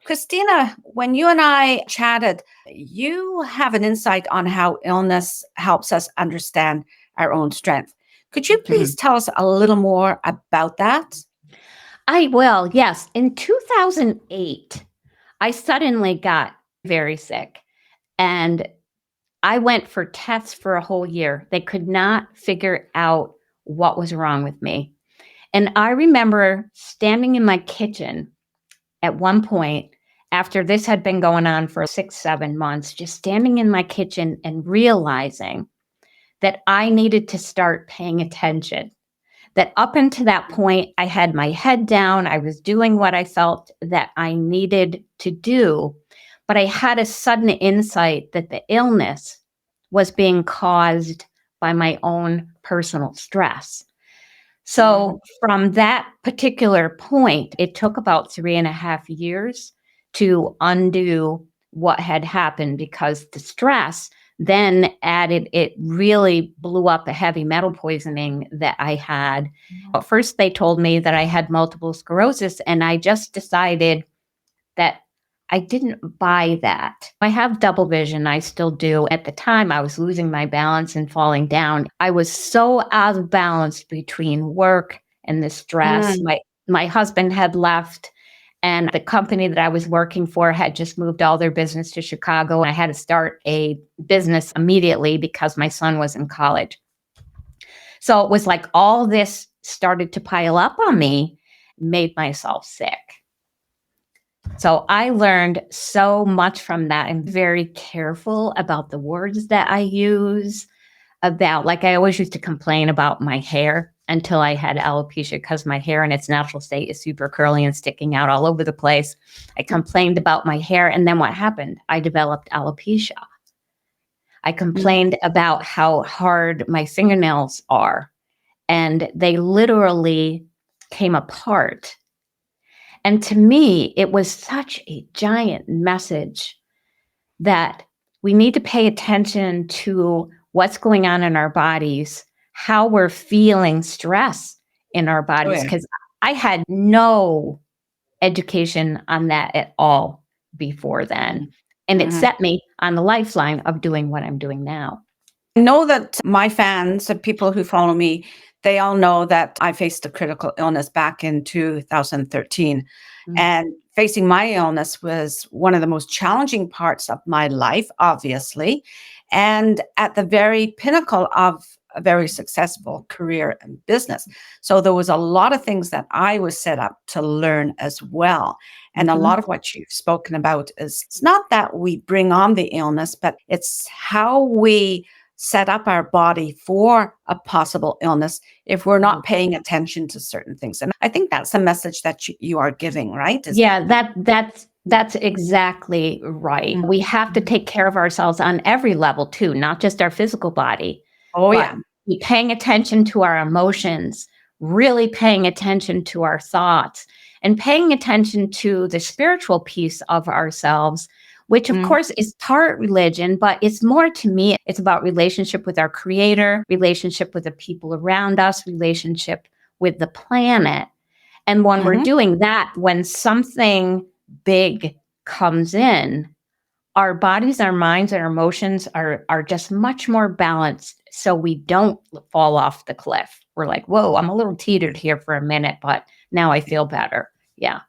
Christina, when you and I chatted, you have an insight on how illness helps us understand our own strength. Could you please Mhm. tell us a little more about that? I will, yes. In 2008, I suddenly got very sick and I went for tests for a whole year. They could not figure out what was wrong with me. And I remember standing in my kitchen at one point after this had been going on for 6, 7 months, just standing in my kitchen and realizing that I needed to start paying attention. That up until that point, I had my head down. I was doing what I felt that I needed to do. But I had a sudden insight that the illness was being caused by my own personal stress. Mhm. So from that particular point, it took about 3.5 years to undo what had happened because the stress then added, it really blew up a heavy metal poisoning that I had. At first, they told me that I had multiple sclerosis, and I just decided that I didn't buy that. I have double vision. I still do. At the time, I was losing my balance and falling down. I was so out of balance between work and the stress. Mm. My husband had left, and the company that I was working for had just moved all their business to Chicago. I had to start a business immediately because my son was in college. So it was like all this started to pile up on me, made myself sick. So I learned so much from that. I'm very careful about the words that I use, about, like, I always used to complain about my hair until I had alopecia because my hair in its natural state is super curly and sticking out all over the place. I complained about my hair. And then what happened? I developed alopecia. I Mm. complained about how hard my fingernails are, and they literally came apart. And to me, it was such a giant message that we need to pay attention to what's going on in our bodies, how we're feeling stress in our Oh, bodies, yeah. because I had no education on that at all before then. And it Mhm. set me on the lifeline of doing what I'm doing now. I know that my fans, the people who follow me, they all know that I faced a critical illness back in 2013. Mm. And facing my illness was one of the most challenging parts of my life, obviously, and at the very pinnacle of a very successful career and business. So there was a lot of things that I was set up to learn as well. And a Mhm. lot of what you've spoken about is it's not that we bring on the illness, but it's how we set up our body for a possible illness if we're not paying attention to certain things. And I think that's the message that you are giving, right? Is Yeah, that's exactly right. Mm. We have to take care of ourselves on every level too, not just our physical body, Oh, but yeah. be paying attention to our emotions, really paying attention to our thoughts, and paying attention to the spiritual piece of ourselves, which of Mm. course is part religion, but it's more, to me, it's about relationship with our creator, relationship with the people around us, relationship with the planet. And when we're Mhm. doing that, when something big comes in, our bodies, our minds, and our emotions are just much more balanced so we don't fall off the cliff. We're like, whoa, I'm a little teetered here for a minute, but now I feel better. Yeah.